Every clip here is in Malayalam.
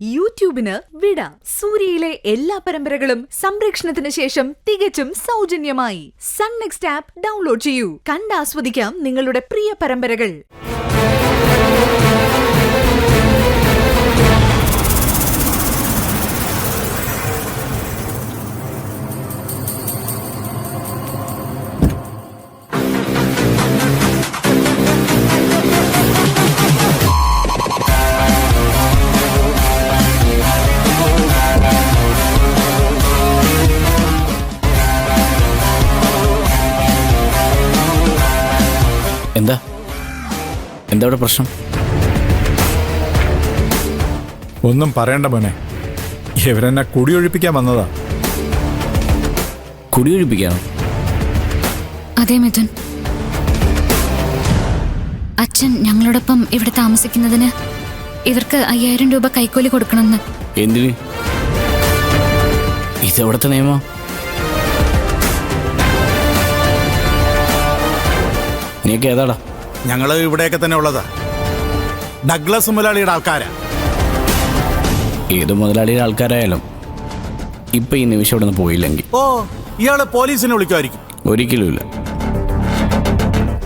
യൂട്യൂബിന് വിട. സൂര്യയിലെ എല്ലാ പരമ്പരകളും സംരക്ഷണത്തിന് ശേഷം തികച്ചും സൗജന്യമായി സൺ നെക്സ്റ്റ് ആപ്പ് ഡൗൺലോഡ് ചെയ്യൂ. കണ്ടാസ്വദിക്കാം നിങ്ങളുടെ പ്രിയ പരമ്പരകൾ. എന്താ അവിടെ പ്രശ്നം? ഒന്നും പറയണ്ട മോനെ, ഇവരെന്നെ കുടിയൊഴിപ്പിക്കാൻ വന്നതാ. കുടിയൊഴിപ്പിക്കാനോ? അതെ മിഥുൻ, അച്ഛൻ ഞങ്ങളോടൊപ്പം ഇവിടെ താമസിക്കുന്നതിന് ഇവർക്ക് 5000 രൂപ കൈക്കൂലി കൊടുക്കണമെന്ന്. എന്തിന്? ഇതെവിടത്തെ നിയമം? നീയൊക്കെ ഏതാടാ? ഞങ്ങള് ഇവിടെയൊക്കെ തന്നെ ഉള്ളതാ. ഡഗ്ലസ് മുതലാളിയുടെ ആൾക്കാരാ. ഏത് മുതലാളിയുടെ ആൾക്കാരായാലും ഇപ്പൊ ഈ നിമിഷം ഇവിടെ നിന്ന് പോയില്ലെങ്കിൽ ഇയാള് പോലീസിനെ വിളിക്കുമായിരിക്കും. ഒരിക്കലുമില്ല.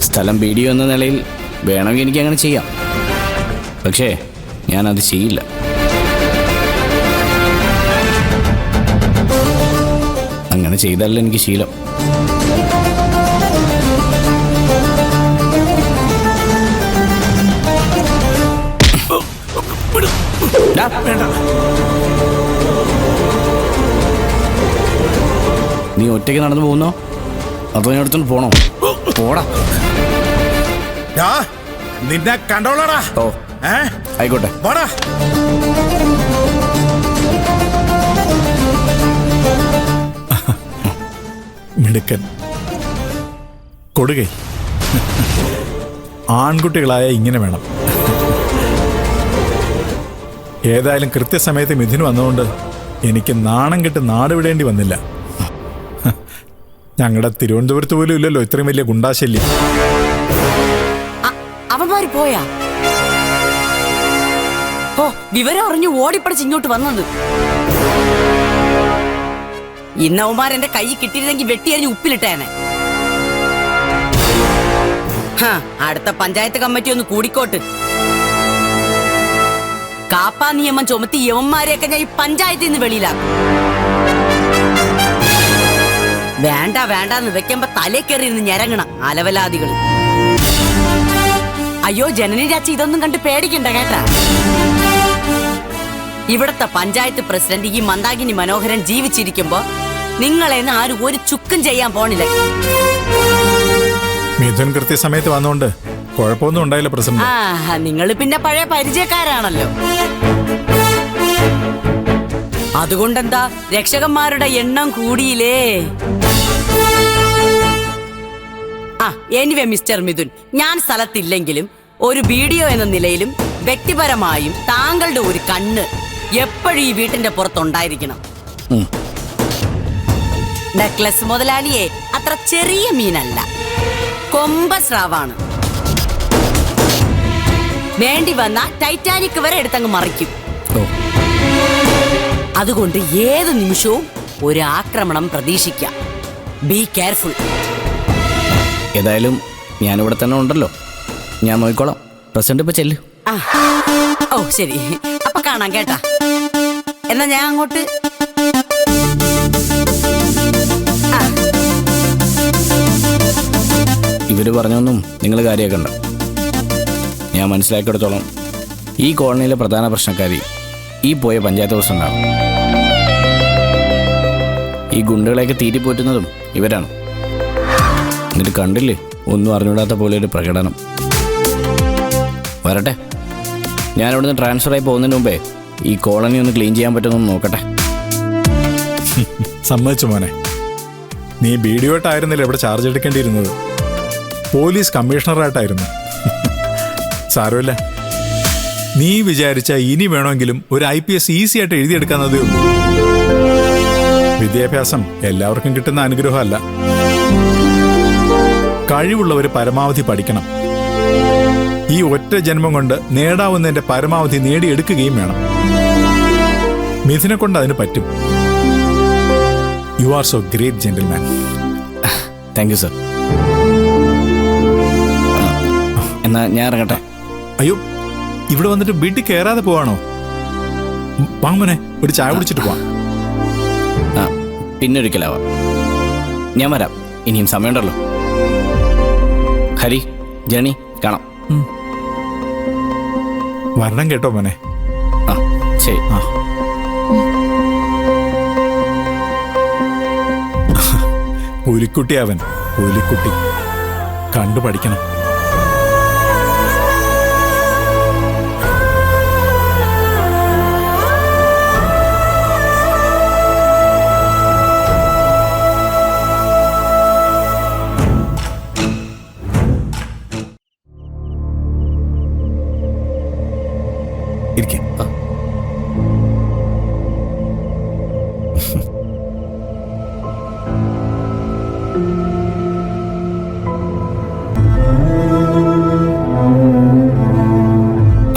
സ്ഥലം വീഡിയോ എന്ന നിലയിൽ വേണമെങ്കിൽ എനിക്ക് അങ്ങനെ ചെയ്യാം, പക്ഷേ ഞാനത് ചെയ്യില്ല. അങ്ങനെ ചെയ്താലല്ല എനിക്ക് ശീലം. നീ ഒറ്റയ്ക്ക് നടന്നു പോകുന്നോ അതോ ഞാൻ അടുത്തോണ്ട് പോണോ? പോടാ. നിന്നെ കണ്ടോളാടാ. ഓ ആയിക്കോട്ടെ. പോടാ. മിടുക്കൻ കൊടുകൈ. ആൺകുട്ടികളായ ഇങ്ങനെ വേണം. ഏതായാലും കൃത്യസമയത്ത് മിഥുന് വന്നുകൊണ്ട് എനിക്ക് നാണം കെട്ട് നാട് വിടേണ്ടി വന്നില്ല. ഞങ്ങളുടെ തിരുവനന്തപുരത്ത് പോലും ഇല്ലല്ലോ ഇത്രയും വലിയ ഗുണ്ടാശല്യം. അവന്മാര് പോയാ? ഓ, വിവരം അറിഞ്ഞു ഓടിപ്പടിച്ച് ഇങ്ങോട്ട് വന്നത്. ഇന്നവന്മാർ എന്റെ കൈ കിട്ടിയിരുന്നെങ്കിൽ വെട്ടിയരിഞ്ഞ് ഉപ്പിലിട്ടേനെ. അടുത്ത പഞ്ചായത്ത് കമ്മിറ്റി ഒന്ന് കൂടിക്കോട്ട്. കാപ്പാ നിയമം ചുമത്തി യവന്മാരെയൊക്കെ ഞാൻ ഈ പഞ്ചായത്തിൽ നിന്ന് വെളിയിലാക്കും. വേണ്ടെന്ന് വെക്കുമ്പോ തലേ കയറി ഇരുന്ന് ഞരങ്ങണം അലവലാദികൾ. അയ്യോ ജനനി രാച്ചി, ഇതൊന്നും കണ്ട് പേടിക്കണ്ട കേട്ടാ. ഇവിടത്തെ പഞ്ചായത്ത് പ്രസിഡന്റ് ഈ മന്ദാകിനി മനോഹരൻ ജീവിച്ചിരിക്കുമ്പോ നിങ്ങളെന്ന് ആരും ഒരു ചുക്കും ചെയ്യാൻ പോണില്ല. മിഥുൻ കൃത്യസമയത്ത് വന്നോണ്ട് കുഴപ്പമൊന്നും ഉണ്ടായില്ല പ്രസിഡന്റ്. നിങ്ങൾ പിന്നെ പഴയ പരിചയക്കാരാണല്ലോ. അതുകൊണ്ടെന്താ, രക്ഷകന്മാരുടെ എണ്ണം കൂടിയില്ലേ? എനിവേ മിസ്റ്റർ മിഥുൻ, ഞാൻ സ്ഥലത്തില്ലെങ്കിലും ഒരു വീഡിയോ എന്ന നിലയിലും വ്യക്തിപരമായും താങ്കളുടെ ഒരു കണ്ണ് എപ്പോഴും ഈ വീട്ടിന്റെ പുറത്തുണ്ടായിരിക്കണം. ഡഗ്ലസ് മുതലാളിയെ അത്ര ചെറിയ മീനല്ല, കൊമ്പസ്രാവാണ്. വേണ്ടി വന്ന ടൈറ്റാനിക് വരെ എടുത്തങ്ങ് മറിക്കും. അതുകൊണ്ട് ഏത് നിമിഷവും ഒരു ആക്രമണം പ്രതീക്ഷിക്കാം. Be careful. ഏതായാലും ഞാനിവിടെ തന്നെ ഉണ്ടല്ലോ, ഞാൻ നോക്കിക്കോളാം. പ്രസിഡന്റ് ഇപ്പൊ ചെല്ലു. ഓ ശരി, അപ്പൊ കാണാം കേട്ടാ. എന്നാ ഞാൻ അങ്ങോട്ട്. ഇവര് പറഞ്ഞൊന്നും നിങ്ങൾ കാര്യമാക്കണ്ട. ഞാൻ മനസ്സിലാക്കിയെടുത്തോളം ഈ കോളനിയിലെ പ്രധാന പ്രശ്നക്കാരി ഈ പോയ പഞ്ചായത്ത് പ്രസിഡന്റാണ്. ഈ ഗുണ്ടകളെയൊക്കെ തീറ്റിപ്പോറ്റുന്നതും ഇവരാണ്. എന്നിട്ട് കണ്ടില്ലേ, ഒന്നും അറിഞ്ഞൂടാത്ത പോലെ ഒരു പ്രകടനം. വരട്ടെ, ഞാനിവിടുന്ന് ട്രാൻസ്ഫറായി പോകുന്നതിന് മുമ്പേ ഈ കോളനി ഒന്ന് ക്ലീൻ ചെയ്യാൻ പറ്റുമെന്ന് നോക്കട്ടെ. സമ്മതിച്ചു മോനെ. നീ ബീഡിയോട്ടായിരുന്നില്ല ഇവിടെ ചാർജ് എടുക്കേണ്ടിയിരുന്നത്, പോലീസ് കമ്മീഷണറായിട്ടായിരുന്നു. സാരമില്ല, നീ വിചാരിച്ച ഇനി വേണമെങ്കിലും ഒരു IPS ഈസി ആയിട്ട് എഴുതിയെടുക്കാവുന്നതേ ഉള്ളൂ. വിദ്യാഭ്യാസം എല്ലാവർക്കും കിട്ടുന്ന അനുഗ്രഹമല്ല. കഴിവുള്ളവർ പരമാവധി പഠിക്കണം. ഈ ഒറ്റ ജന്മം കൊണ്ട് നേടാവുന്നതിന്റെ പരമാവധി നേടിയെടുക്കുകയും വേണം. മിഥുനെ കൊണ്ട് അതിന് പറ്റും. You are so great gentleman. Thank you sir. എന്നാ ഞാൻ ഇറങ്ങട്ടെ. അയ്യോ, ഇവിടെ വന്നിട്ട് വീട്ടിൽ കയറാതെ പോവാണോ? വാങ്ങുമോനെ, ഒരു ചായ കുടിച്ചിട്ട് പോവാം. ആ, പിന്നൊരിക്കലാവാം. ഞാൻ വരാം, ഇനിയും സമയമുണ്ടല്ലോ. ഹരി, ജണി, കാണാം. വരണം കേട്ടോ മോനെ. ആ ശരി. ആ, പുലിക്കുട്ടി അവൻ, പുലിക്കുട്ടി. കണ്ടു പഠിക്കണം. ഇരിക്കാം.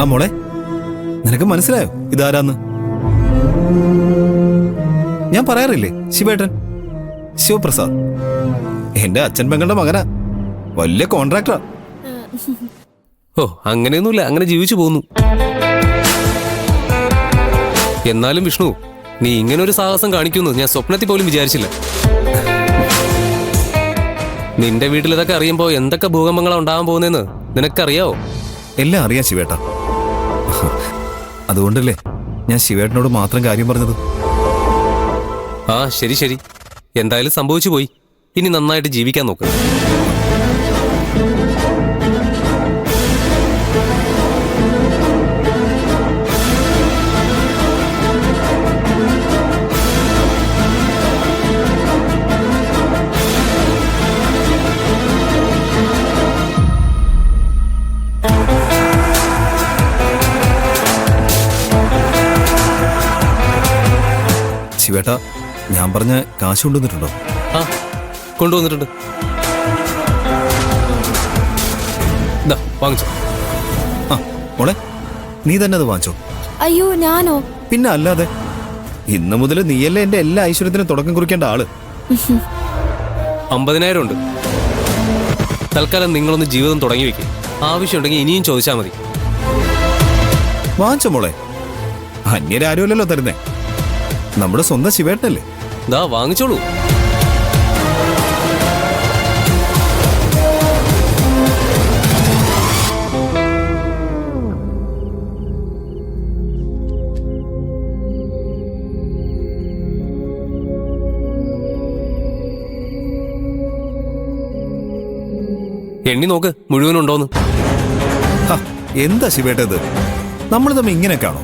ആ മോളെ, നിനക്ക് മനസ്സിലായോ ഇതാരാന്ന്? ഞാൻ പറയാറില്ലേ, ശിവേട്ടൻ, ശിവപ്രസാദ്. എന്റെ അച്ഛൻ പെങ്ങളുടെ മകനാ, വലിയ കോൺട്രാക്ടറാ. ഓ, അങ്ങനെയൊന്നുമില്ല, അങ്ങനെ ജീവിച്ചു പോകുന്നു. എന്നാലും വിഷ്ണു, നീ ഇങ്ങനെ ഒരു സാഹസം കാണിക്കുന്നു ഞാൻ സ്വപ്നത്തിൽ പോലും വിചാരിച്ചില്ല. നിന്റെ വീട്ടിൽ ഇതൊക്കെ അറിയുമ്പോ എന്തൊക്കെ ഭൂകമ്പങ്ങളാണ് ഉണ്ടാവാൻ പോകുന്നതെന്ന് നിനക്കറിയാവോ? എല്ലാം അറിയാം ശിവേട്ട. അതുകൊണ്ടല്ലേ ഞാൻ ശിവേട്ടനോട് മാത്രം കാര്യം പറഞ്ഞത്. ആ ശരി ശരി, എന്തായാലും സംഭവിച്ചു പോയി. ഇനി നന്നായിട്ട് ജീവിക്കാൻ നോക്ക്. ശിവേട്ട, ഞാൻ പറഞ്ഞ കാശ് കൊണ്ടുവന്നിട്ടുണ്ടോ? ആ, കൊണ്ടുവന്നിട്ടുണ്ട്. ദാ, വാങ്ങിച്ചോ. ആ മോളെ, നീ തന്നെ അത് വാങ്ങിച്ചോ. അയ്യോ, ഞാനോ? പിന്നെ അല്ലാതെ, ഇന്നു മുതൽ നീയല്ലേ എന്റെ എല്ലാ ഐശ്വര്യത്തിനും തുടക്കം കുറിക്കേണ്ട ആള്. 50,000 ഉണ്ട്. തൽക്കാലം നിങ്ങളൊന്ന് ജീവിതം തുടങ്ങി വെക്കും. ആവശ്യമുണ്ടെങ്കിൽ ഇനിയും ചോദിച്ചാൽ മതി. വാങ്ങിച്ചോ മോളെ, അന്യരാരുമല്ലല്ലോ തരുന്നേ, നമ്മുടെ സ്വന്തം ശിവേട്ടനല്ലേ. ദാ, വാങ്ങിച്ചോളൂ. എണ്ണി നോക്ക് മുഴുവനുണ്ടോന്ന്. ഹ, എന്താ ശിവേട്ട ഇത്? നമ്മൾ തമ്മിൽ ഇങ്ങനെ കാണോ?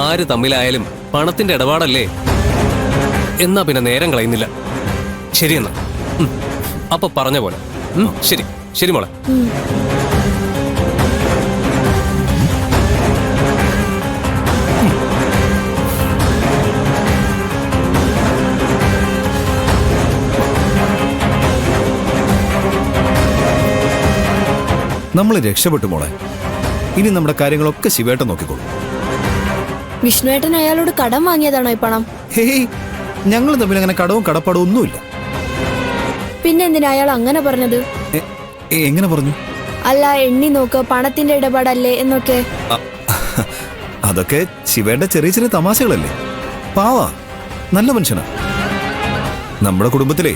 ആര് തമ്മിലായാലും പണത്തിന്റെ ഇടപാടല്ലേ. എന്നാ പിന്നെ നേരം കളയുന്നില്ല. ശരിയെന്നാ, അപ്പൊ പറഞ്ഞ പോലെ. ശരി ശരി മോളെ. നമ്മൾ രക്ഷപ്പെട്ടു മോളെ. ഇനി നമ്മുടെ കാര്യങ്ങളൊക്കെ ശിവേട്ടൻ നോക്കിക്കോളൂ. വിഷ്ണുവേട്ടൻ അയാളോട് കടം വാങ്ങിയതാണോ ഈ പണം? ഹേയ്, ഞങ്ങൾ തമ്മിൽ അങ്ങനെ കടവും കടപ്പാടും ഒന്നുമില്ല. പിന്നെ എന്തിനാ അയാൾ അങ്ങനെ പറഞ്ഞത്? എങ്ങനെ പറഞ്ഞു? അല്ല, എണ്ണി നോക്ക്, പണത്തിന്റെ ഇടപാടല്ലേ എന്നൊക്കെ. അതൊക്കെ ശിവേട്ട ചെറിയ ചെറിയ തമാശകളല്ലേ. പാവാ, നല്ല മനുഷ്യനാ. നമ്മുടെ കുടുംബത്തിലെ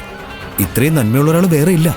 ഇത്രയും നന്മയുള്ള ഒരാൾ വേറെ ഇല്ല.